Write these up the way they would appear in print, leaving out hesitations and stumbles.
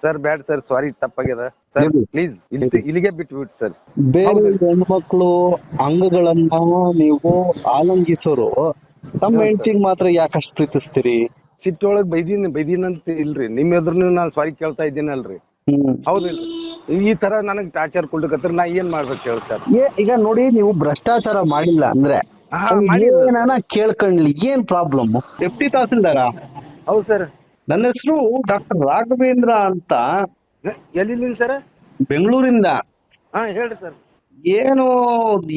Sir ಬ್ಯಾಡ್ sir, sorry ತಪ್ಪಾಗ್ಯದ sir, please ಇಲ್ಲಿಗೆ ಬಿಟ್ಬಿಟ್ಟು ಸರ್. ಬೇರೆ ಹೆಣ್ಮಕ್ಳು ಅಂಗಗಳನ್ನ ನೀವು ಆಲಂಗಿಸೋರು ತಮ್ಮ ಹೆಂಡತಿಗೆ ಮಾತ್ರ ಯಾಕಷ್ಟು ಪ್ರೀತಿಸ್ತೀರಿ? ಸಿಟ್ಟೊಳಗ್ ಬೈದಿನಂತ ಇಲ್ರಿ, ನಿಮ್ ಎದುರು ನಾನ್ ಸಾರಿ ಕೇಳ್ತಾ ಇದ್ದೀನಲ್ರಿ. ಹೌದಿಲ್ರಿ? ಈ ತರ ನನಗ್ ಟಾರ್ಚರ್ ಕೊಡ್ಲಿಕತ್ರ ನಾ ಏನ್ ಮಾಡ್ಬೇಕು ಹೇಳಿ ಸರ್? ಈಗ ನೋಡಿ, ನೀವು ಭ್ರಷ್ಟಾಚಾರ ಮಾಡಿಲ್ಲ ಅಂದ್ರೆ ಏನಾನ ಕೇಳ್ಕೊಂಡ್ಲಿ, ಏನ್ ಪ್ರಾಬ್ಲಮ್? ಡೆಪ್ಟಿ ತಹಸೀಲ್ದಾರ? ಹೌದು ಸರ್. ನನ್ನ ಹೆಸರು ಡಾಕ್ಟರ್ ರಾಘವೇಂದ್ರ ಅಂತ. ಎಲ್ಲಿಂದ ಸರ್? ಬೆಂಗಳೂರಿಂದ. ಹಾ ಹೇಳ್ರಿ ಸರ್. ಏನು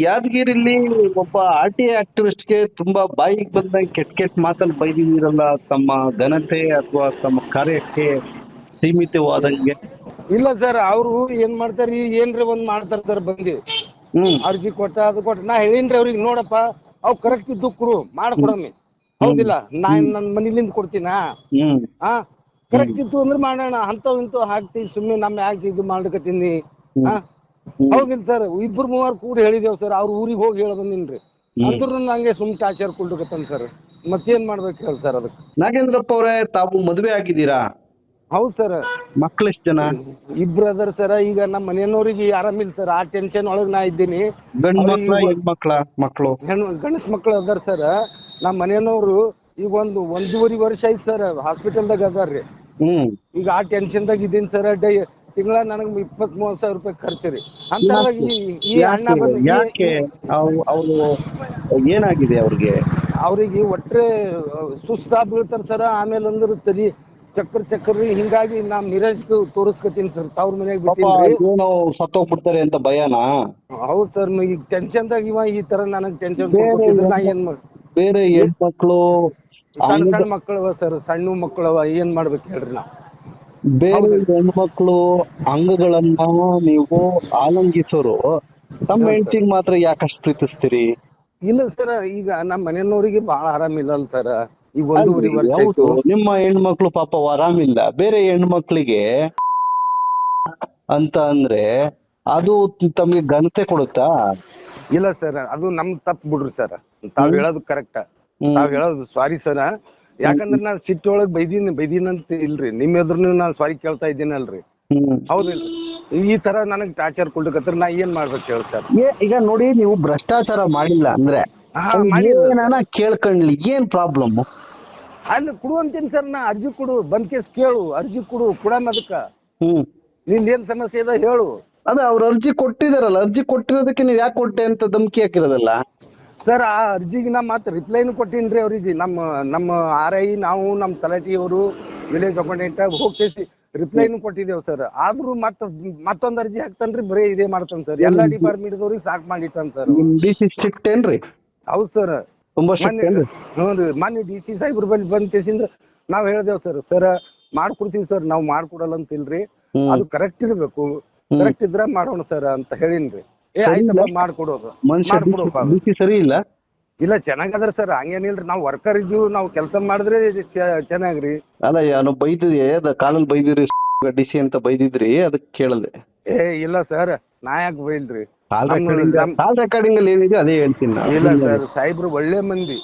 ಯಾದಗಿರಿಲಿ ಒಬ್ಬ RTI ಆಕ್ಟಿವಿಸ್ಟ್ಗೆ ತುಂಬಾ ಬಾಯಿಗೆ ಬಂದಾಗ ಕೆಟ್ಟ ಮಾತಲ್ಲಿ ಬೈದಿದ್ದೀರಲ್ಲ, ತಮ್ಮ ಘನತೆ ಅಥವಾ ತಮ್ಮ ಕಾರ್ಯಕ್ಕೆ ಸೀಮಿತವಾದಂಗೆ. ಇಲ್ಲ ಸರ್, ಅವ್ರು ಏನ್ ಮಾಡ್ತಾರ, ಏನ್ರಿ ಒಂದ್ ಮಾಡ್ತಾರ ಸರ್. ಬಂದಿ ಅರ್ಜಿ ಕೊಟ್ಟ ಅದು ಕೊಟ್ಟ, ನಾ ಹೇಳಿನ್ರಿ ಅವ್ರಿಗೆ, ನೋಡಪ್ಪ ಅವ್ ಕರೆಕ್ಟ್ ಇದ್ದು ಕೊಡು, ಮಾಡ್ಕೊಡಮ್ಮಿ. ಹೌದಿಲ್ಲ? ನನ್ ಮನಿಲಿಂದ ಕೊಡ್ತೀನ ಕರೆಕ್ಟ್ ಇತ್ತು ಅಂದ್ರೆ ಮಾಡೋಣ. ಅಂತವ್ ಇಂತವ್ ಹಾಕ್ತಿ ಸುಮ್ಮನೆ ನಮ್ಮ ಯಾಕೆ ಇದು ಮಾಡ್ಕತೀನಿ? ಹೌದಿಲ್ಲ ಸರ್? ಇಬ್ರು ಮೂವರು ಕೂಡ ಹೇಳಿದೇವ್ ಸರ್. ಅವ್ರ ಊರಿಗೆ ಹೋಗಿ ಹೇಳ ಬಂದಿನ್ರಿ, ಅಂದ್ರೂ ನಂಗೆ ಸುಮ್ ಟಾರ್ಚರ್ ಕೊಡ್ಲಿಕತ್ತನ್ ಸರ್. ಮತ್ತೇನ್ ಮಾಡ್ಬೇಕು ಹೇಳಿ ಸರ್ ಅದಕ್ಕೆ? ನಾಗೇಂದ್ರಪ್ಪ ಅವರೇ, ತಾವು ಮದುವೆ ಆಗಿದ್ದೀರಾ? ಹೌದ್ ಸರ್. ಮಕ್ಳು ಎಷ್ಟ್ ಜನ? ಇಬ್ರು ಅದರ್ ಸರ್. ಈಗ ನಮ್ಮ ಮನೆಯವ್ರಿಗೆ ಆರಾಮಿಲ್ಲ ಸರ್, ಆ ಟೆನ್ಷನ್ ಒಳಗ್ ನಾ ಇದ್ದೀನಿ. ಮಕ್ಕಳು ಗಣಸ್ ಮಕ್ಳು ಅದಾರ ಸರ್. ನಮ್ಮ ಮನೆಯವ್ರು ಈಗ ಒಂದೂವರೆ ವರ್ಷ ಐತ್ ಸರ್ ಹಾಸ್ಪಿಟಲ್ದಾಗ ಅದಾರ್ರಿ. ಈಗ ಆ ಟೆನ್ಷನ್ದಾಗ ಇದೀನಿ ಸರ್. ತಿಂಗಳ ನನಗ್ 20-30 ಸಾವಿರ ರೂಪಾಯಿ ಖರ್ಚು ರೀ. ಅಂತ ಈ ಅಣ್ಣ ಬಂದು ಅವರು ಏನಾಗಿದೆ ಅವ್ರಿಗೆ ಒಟ್ರೆ ಸುಸ್ತಾ ಬೀಳ್ತಾರ ಸರ್. ಆಮೇಲೆ ಅಂದ್ರೆ ತಲಿ ಚಕ್ರ ಹಿಂಗಾಗಿ ನಾ ಮಿರಾಜ್ ತೋರಿಸ್ಕತೀನಿ ಸರ್. ತವ್ರ ಮನೆಯಾಗ ಬಿಟ್ಟಿನ್ರಿ. ಸತ್ತೋಗ್ಬಿಡ್ತಾರೆ ಅಂತ ಭಯನಾ? ಹೌದ್ ಸರ್. ಈಗ ಟೆನ್ಷನ್ದಾಗ ಇವ ಈ ತರ ನನಗ್ ಟೆನ್ಷನ್ ಕೊಡ್ತಿದ್ರೆ ನಾ ಏನ್ ಬೇರೆ ಹೆಣ್ಮಕ್ಳು ಸಣ್ಣ ಮಕ್ಕಳವ ಸರ್, ಸಣ್ಣ ಮಕ್ಕಳವ, ಏನ್ ಮಾಡ್ಬೇಕು ಹೇಳ್ರಿ ನಾ? ಬೇರೆ ಹೆಣ್ಮಕ್ಳು ಅಂಗಗಳನ್ನ ನೀವು ಆಲಂಗಿಸೋರು ತಮ್ಮ ಹೆಂಡತಿಗೆ ಮಾತ್ರ ಯಾಕಷ್ಟು ಪ್ರೀತಿಸ್ತೀರಿ? ಇಲ್ಲ ಸರ್, ಈಗ ನಮ್ಮ ಮನೆಯವ್ರಿಗೆ ಬಹಳ ಆರಾಮಿಲ್ಲ ಸರ್. ಈಗ 1.5 ವರ್ಷ ಆಯ್ತು. ನಿಮ್ಮ ಹೆಣ್ಮಕ್ಳು ಪಾಪ ಆರಾಮಿಲ್ಲ, ಬೇರೆ ಹೆಣ್ಮಕ್ಳಿಗೆ ಅಂತ ಅಂದ್ರೆ ಅದು ತಮ್ಗೆ ಘನತೆ ಕೊಡುತ್ತಾ? ಇಲ್ಲ ಸರ್, ಅದು ನಮ್ ತಪ್ಪು ಬಿಡ್ರಿ ಸರ್. ತಾವ್ ಹೇಳೋದು ಕರೆಕ್ಟ್, ತಾವ್ ಹೇಳೋದು ಸಾರಿ ಸರ್. ಯಾಕಂದ್ರೆ ನಾನ್ ಸಿಟ್ಟೊಳಗ್ ಬೈದಿನಂತ ಇಲ್ರಿ, ನಿಮ್ ಎದುರು ನಾನ್ ಸಾರಿ ಕೇಳ್ತಾ ಇದ್ದೀನಲ್ರಿ. ಹೌದಿಲ್ರಿ? ಈ ತರ ನನಗ್ ಟಾರ್ಚರ್ ಕೊಡ್ಲಿಕತ್ರ ನಾ ಏನ್ ಮಾಡ್ಬೇಕು ಹೇಳಿ ಸರ್? ಈಗ ನೋಡಿ, ನೀವು ಭ್ರಷ್ಟಾಚಾರ ಮಾಡಿಲ್ಲ ಅಂದ್ರೆ ಏನಾನ ಕೇಳ್ಕೊಂಡ್ಲಿ, ಏನ್ ಪ್ರಾಬ್ಲಮ್? ಅಲ್ಲಿ ಕೊಡುವಂತೀನಿ ಸರ್. ನಾ ಅರ್ಜಿ ಕೊಡು, ಬಂದ್ ಕೇಸ್ ಕೇಳು, ಅರ್ಜಿ ಕೊಡಮ್ಮ ಅದಕ್ಕ. ನಿಂದ ಏನ್ ಸಮಸ್ಯೆ ಇದೆ ಹೇಳು. ಅದ ಅವ್ರ ಅರ್ಜಿ ಕೊಟ್ಟಿದಾರಲ್ಲ, ಅರ್ಜಿ ಕೊಟ್ಟಿರೋದಕ್ಕೆ ನೀವ್ ಯಾಕೆ ಕೊಟ್ಟೆ ಅಂತ ಧಮಕಿ ಹಾಕಿರೋದಲ್ಲ ಸರ್. ಆ ಅರ್ಜಿಗೆ ನಾ ಮತ್ತೆ ರಿಪ್ಲೈನು ಕೊಟ್ಟಿನ್ರಿ ಅವ್ರಿಗೆ. ನಮ್ಮ RI ನಾವು ನಮ್ಮ ತಲಾಟಿಯವರು ವಿಲೇಜ್ ಅಕೌಂಟೆಂಟ್ ಹೋಗಿ ರಿಪ್ಲೈನು ಕೊಟ್ಟಿದ್ದೇವ್ ಸರ್. ಆದ್ರೂ ಮತ್ತೊಂದ್ ಅರ್ಜಿ ಹಾಕ್ತಾನ್ರಿ, ಬರೀ ಇದೇ ಮಾಡ್ತಾನ ಸರ್. ಎಲ್ಲಾ ಡಿಪಾರ್ಟ್ಮೆಂಟ್ ದವ್ರಿಗೆ ಸಾಕ್ ಮಾಡಿಟ್ಟಾನ ಸರ್. DC ಸ್ಟ್ರಿಕ್ಟ್ ಏನ್ರಿ? ಹೌದ್ ಸರ್. ಮೊನ್ನೆ DC ಸಾಹೇಬ್ರ ಬಳಿ ಬಂದ್ ಕೇಸಿಂದ ನಾವ್ ಹೇಳ್ದೇವ್ ಸರ್ ಮಾಡ್ಕೊಡ್ತೀವಿ ಸರ್, ನಾವ್ ಮಾಡ್ಕೊಡಲ್ಲ ಅಂತ ಇಲ್ರಿ, ಅದು ಕರೆಕ್ಟ್ ಇರ್ಬೇಕು, ಕರೆಕ್ಟ್ ಇದ್ರ ಮಾಡೋಣ ಸರ್ ಅಂತ ಹೇಳಿನ್ರಿ. ಆಯ್ತಪ್ಪ ಮಾಡ್ಕೊಡೋದು. ಸರಿ ಇಲ್ಲ ಇಲ್ಲ ಚೆನ್ನಾಗದ್ರ ಸರ್, ಹಂಗೇನಿಲ್ರಿ. ನಾವ್ ವರ್ಕರ್ ಇದೀವಿ, ನಾವ್ ಕೆಲಸ ಮಾಡಿದ್ರೆ ಚೆನ್ನಾಗ್ರಿ. ಅಲ್ಲ, ಬೈದಿರಿ ಕಾಲಲ್ಲಿ ಬೈದಿರಿ, DC ಅಂತ ಬೈದಿದ್ರಿ, ಅದಕ್ಕೆ ಕೇಳದೆ. ಇಲ್ಲ ಸರ್, ನಾ ಯಾಕೆ ಬೈಲ್ರಿ? ಕಾಲ್ ರೆಕಾರ್ಡಿಂಗ್ ಅಲ್ಲಿ ಏನಿದೆ ಅದೇ ಹೇಳ್ತೀನಿ. ಇಲ್ಲ ಸರ್, ಸಾಹೇಬ್ರು ಒಳ್ಳೆ ಮಂದಿ,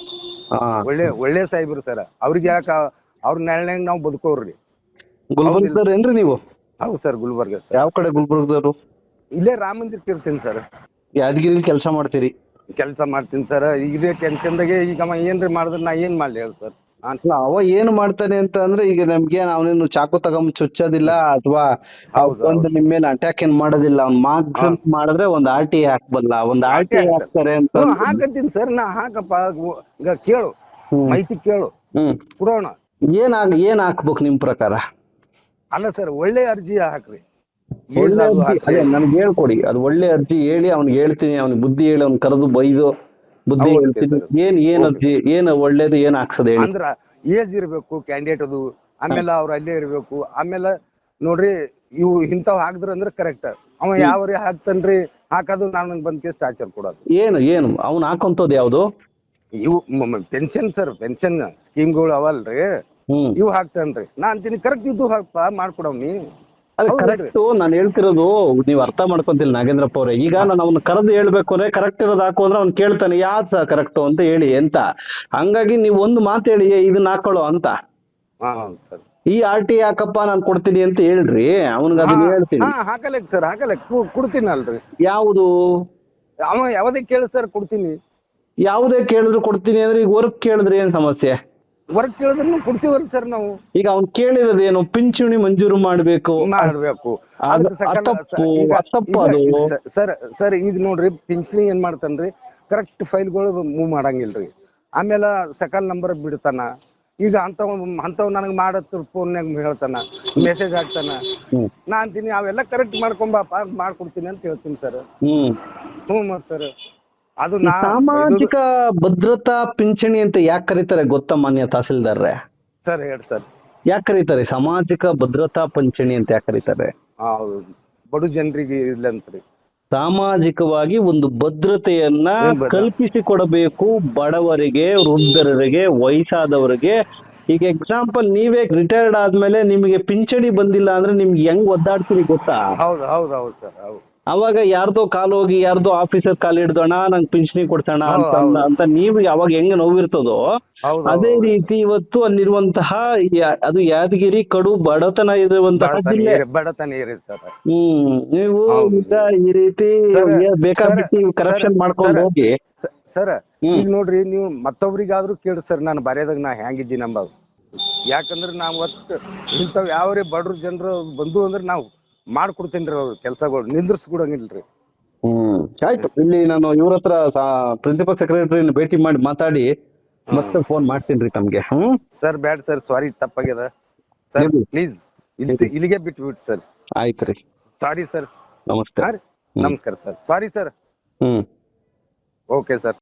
ಒಳ್ಳೆ ಸಾಹೇಬ್ರು ಸರ್. ಅವ್ರಿಗೆ ಯಾಕ ಅವ್ರ ನೆರಳಾಗ ನಾವ್ ಬದುಕೋರ್ರಿ. ಗುಲ್ಬರ್ಗದವ್ರೇನ್ರಿ ನೀವು? ಹೌದು ಸರ್, ಗುಲ್ಬರ್ಗ ಸರ್. ಯಾವ ಕಡೆ ಗುಲ್ಬರ್ಗದವ್ರು? ಇಲ್ಲೇ ರಾಮ ಮಂದಿರಕ್ಕೆ ಇರ್ತೀನಿ ಸರ್. ಯಾದಗಿರಿ ಕೆಲಸ ಮಾಡ್ತೀರಿ? ಕೆಲಸ ಮಾಡ್ತೀನಿ ಸರ್. ಇದೇ ಟೆನ್ಷನ್ದಾಗೆ ಈಗ ಏನ್ರಿ ಮಾಡಿದ್ರೆ ನಾ ಏನ್ ಮಾಡ್ಲಿ ಹೇಳಿ ಸರ್? ಅವ ಏನು ಮಾಡ್ತಾನೆ ಅಂತ ಅಂದ್ರೆ, ಈಗ ನಮ್ಗೆ ಅವನೇನು ಚಾಕು ತಗೊಂಡ್ ಚುಚ್ಚೋದಿಲ್ಲ ಅಥವಾ ಒಂದು ನಿಮ್ಮ ಮೇಲೆ ಅಟ್ಯಾಕ್ ಏನ್ ಮಾಡೋದಿಲ್ಲ. ಅವ್ನ್ ಮಾಡಿದ್ರೆ ಒಂದ್ RTI ಹಾಕ್ಬಲ್ಲ, ಒಂದ್ RTI ಹಾಕ್ತಾರೆ ಅಂತ ಹಾಕತ್ತೀನಿ ಸರ್. ನಾ ಹಾಕಪ್ಪ, ಈಗ ಕೇಳು, ಮಾಹಿತಿ ಕೇಳು, ಕೊಡೋಣ. ಏನ್ ಹಾಕ್ಬೇಕು ನಿಮ್ ಪ್ರಕಾರ? ಅಲ್ಲ ಸರ್, ಒಳ್ಳೆ ಅರ್ಜಿ ಹಾಕ್ರಿ. ನನ್ಗೆ ಹೇಳ್ಕೊಡಿ, ಅದು ಒಳ್ಳೆ ಅರ್ಜಿ ಹೇಳಿ. ಅವ್ನಿಗೆ ಹೇಳ್ತೀನಿ, ಅವ್ನಿಗೆ ಬುದ್ಧಿ ಹೇಳಿ, ಅವ್ನ್ ಕರೆದು ಬೈದು ಬುದ್ಧಿ ಹೇಳ್ತೀನಿ. ಏನ್ ಅರ್ಜಿ, ಏನ್ ಒಳ್ಳೇದು, ಏನ್ ಹಾಕ್ಸದ ಹೇಳಿ. ಅಂದ್ರ ಏಜ್ ಇರ್ಬೇಕು ಕ್ಯಾಂಡಿಡೇಟ್ ಅದು, ಆಮೇಲೆ ಅವ್ರ ಅಲ್ಲೇ ಇರ್ಬೇಕು. ಆಮೇಲೆ ನೋಡ್ರಿ, ಇವು ಇಂಥವ್ ಹಾಕಿದ್ರ ಅಂದ್ರೆ ಕರೆಕ್ಟ್. ಅವ ಯಾವ್ರಿ ಹಾಕ್ತನ್ರಿ, ಹಾಕೋದು ನಾನು ಬಂದ್ ಕೇಸ್ ಟಾರ್ಚರ್ ಕೊಡೋದು. ಏನು ಅವ್ನ್ ಹಾಕಂತದ್ ಯಾವ್ದು? ಇವು ಪೆನ್ಷನ್ ಸರ್, ಪೆನ್ಷನ್ ಸ್ಕೀಮ್ಗಳು ಅವಲ್ರಿ, ಇವು ಹಾಕ್ತನ್ರಿ. ನಾ ಅಂತೀನಿ ಕರೆಕ್ಟ್ ಇದ್ದು ಹಾಕ್ಪ, ಮಾಡ್ಕೊಡವ್ನಿ. ಕರೆಕ್ಟ್ ನಾನು ಹೇಳ್ತಿರೋದು ನೀವ್ ಅರ್ಥ ಮಾಡ್ಕೊಂತಿಲ್ಲ ನಾಗೇಂದ್ರಪ್ಪ ಅವ್ರೆ. ಈಗ ನಾನು ಅವ್ನ ಕರೆದು ಹೇಳ್ಬೇಕು ಅಂದ್ರೆ ಕರೆಕ್ಟ್ ಇರೋದು ಹಾಕು ಅಂದ್ರೆ ಅವ್ನು ಕೇಳ್ತಾನೆ, ಯಾವ್ದು ಸಹ ಕರೆಕ್ಟ್ ಅಂತ ಹೇಳಿ ಅಂತ. ಹಂಗಾಗಿ ನೀವ್ ಒಂದು ಮಾತು ಹೇಳಿ, ಇದನ್ನ ಹಾಕೊಳ್ಳೋ ಅಂತ. ಈ RT ಹಾಕಪ್ಪ ನಾನ್ ಕೊಡ್ತೀನಿ ಅಂತ ಹೇಳ್ರಿ, ಅವನ್ಗ ಅದನ್ನ ಹೇಳ್ತೀನಿ. ಹಾಕಲಕ್ ಸರ್, ಹಾಕಲಕ್ ಕೊಡ್ತೀನಿ ಅಲ್ರಿ. ಯಾವುದು ಅವ ಯಾವದೇ ಕೇಳಿ ಸರ್ ಕೊಡ್ತೀನಿ. ಯಾವುದೇ ಕೇಳಿದ್ರು ಕೊಡ್ತೀನಿ ಅಂದ್ರೆ ಈಗ ವರ್ಕ್ ಕೇಳಿದ್ರೆ ಏನ್ ಸಮಸ್ಯೆ? ವರ್ಕ್ ಕೇಳಿದ್ರು ಕೊಡ್ತೀವಲ್ಲ ಸರ್ ನಾವು. ಈಗ ಅವ್ನ್ ಕೇಳಿರೋದೇನು, ಪಿಂಚಣಿ ಮಂಜೂರು ಮಾಡ್ಬೇಕು. ತಪ್ಪು ಅದು ಸರ್. ಈಗ ನೋಡ್ರಿ ಪಿಂಚಣಿ ಏನ್ ಮಾಡ್ತಾನ್ರಿ, ಕರೆಕ್ಟ್ ಫೈಲ್ಗಳು ಮೂವ್ ಮಾಡಂಗಿಲ್ರಿ. ಆಮೇಲೆ ಸಕಾಲ್ ನಂಬರ್ ಬಿಡ್ತಾನ. ಈಗ ಅಂತವ್ ನನಗ್ ಮಾಡತ್ ಫೋನ್ಯಾಗ ಹೇಳ್ತಾನ, ಮೆಸೇಜ್ ಹಾಕ್ತಾನ. ನಾ ಅಂತೀನಿ ಅವೆಲ್ಲ ಕರೆಕ್ಟ್ ಮಾಡ್ಕೊಂಬಾಪ, ಮಾಡ್ಕೊಡ್ತೀನಿ ಅಂತ ಹೇಳ್ತೀನಿ ಸರ್. ಸರ್ ಅದು ಸಾಮಾಜಿಕ ಭದ್ರತಾ ಪಿಂಚಣಿ ಅಂತ ಯಾಕೆ ಕರೀತಾರೆ ಗೊತ್ತಾ ಮಾನ್ಯ ತಹಸೀಲ್ದಾರ್ರೆ? ಸರ್ ಹೇಳಿ ಸರ್. ಯಾಕೆ ಕರೀತಾರೆ ಸಾಮಾಜಿಕ ಭದ್ರತಾ ಪಿಂಚಣಿ ಅಂತ ಯಾಕೆ ಕರೀತಾರೆ? ಹೌದು, ಬಡು ಜನರಿಗೆ ಇಲ್ಲಂತ್ರಿ. ಸಾಮಾಜಿಕವಾಗಿ ಒಂದು ಭದ್ರತೆಯನ್ನ ಕಲ್ಪಿಸಿಕೊಡಬೇಕು ಬಡವರಿಗೆ, ವೃದ್ಧರಿಗೆ, ವಯಸ್ಸಾದವರಿಗೆ. ಈಗ ಎಕ್ಸಾಂಪಲ್, ನೀವೇ ರಿಟೈರ್ಡ್ ಆದ್ಮೇಲೆ ನಿಮಗೆ ಪಿಂಚಣಿ ಬಂದಿಲ್ಲ ಅಂದ್ರೆ ನಿಮ್ಗೆ ಹೆಂಗ್ ಒದ್ದಾಡ್ತೀರಿ ಗೊತ್ತಾ? ಹೌದು ಹೌದು ಹೌದು ಸರ್. ಹೌದು. ಅವಾಗ ಯಾರ್ದೋ ಕಾಲು ಹೋಗಿ ಯಾರ್ದೋ ಆಫೀಸರ್ ಕಾಲು ಹಿಡ್ದೋಣ ನಂಗೆ ಪಿಂಚಣಿ ಕೊಡ್ಸೋಣ ಅಂತ ನೀವು ಯಾವಾಗ ಹೆಂಗ್ ನೋವಿರ್ತದೋ ಅದೇ ರೀತಿ ಇವತ್ತು ಅಲ್ಲಿರುವಂತಹ ಅದು ಯಾದಗಿರಿ ಕಡು ಬಡತನ ಇರುವಂತಹ ಜಿಲ್ಲೆ. ಬಡತನ ಇರಿ ಸರ್. ನೀವು ಈಗ ಈ ರೀತಿ ಬೇಕಾಬಿಟ್ಟಿ ಕರಪ್ಷನ್ ಮಾಡ್ಕೊಂಡು ಹೋಗಿ ಸರ್. ಈಗ ನೋಡ್ರಿ, ನೀವು ಮತ್ತೊಬ್ರಿಗಾದ್ರೂ ಕೇಳಿ ಸರ್, ನಾನು ಬರೆಯೋದಾಗ ನಾ ಹೆಂಗಿದ್ದೀನಿ ಅಂಬದು. ಯಾಕಂದ್ರೆ ನಾವ್ ಇಂಥವ್ ಯಾವ್ರೇ ಬಡ್ರು ಜನರು ಬಂದು ಅಂದ್ರೆ ನಾವು ಮಾಡ್ಕೊಡ್ತೇನ್ರಿ ಅವ್ರ ಕೆಲ್ಸಗಳು, ನಿಂದ್ರಿಸ್ಕೊಡಂಗಿಲ್ರಿ. ಆಯ್ತು, ಇಲ್ಲಿ ನಾನು ಇವ್ರ ಹತ್ರ ಪ್ರಿನ್ಸಿಪಲ್ ಸೆಕ್ರೆಟರಿ ಭೇಟಿ ಮಾಡಿ ಮಾತಾಡಿ ಮತ್ತೆ ಫೋನ್ ಮಾಡ್ತೀನಿ ತಮ್ಗೆ. ಸರ್ ಬ್ಯಾಡ್ ಸರ್, ಸಾರಿ ತಪ್ಪಾಗ್ಯದ ಸರ್, ಪ್ಲೀಸ್ ಇಲ್ಲಿಗೆ ಬಿಟ್ಬಿಟ್ಟು ಸರ್. ಆಯ್ತ್ರಿ, ಸಾರಿ ಸರ್. ನಮಸ್ತೆ. ನಮಸ್ಕಾರ sir, sorry sir. Okay sir.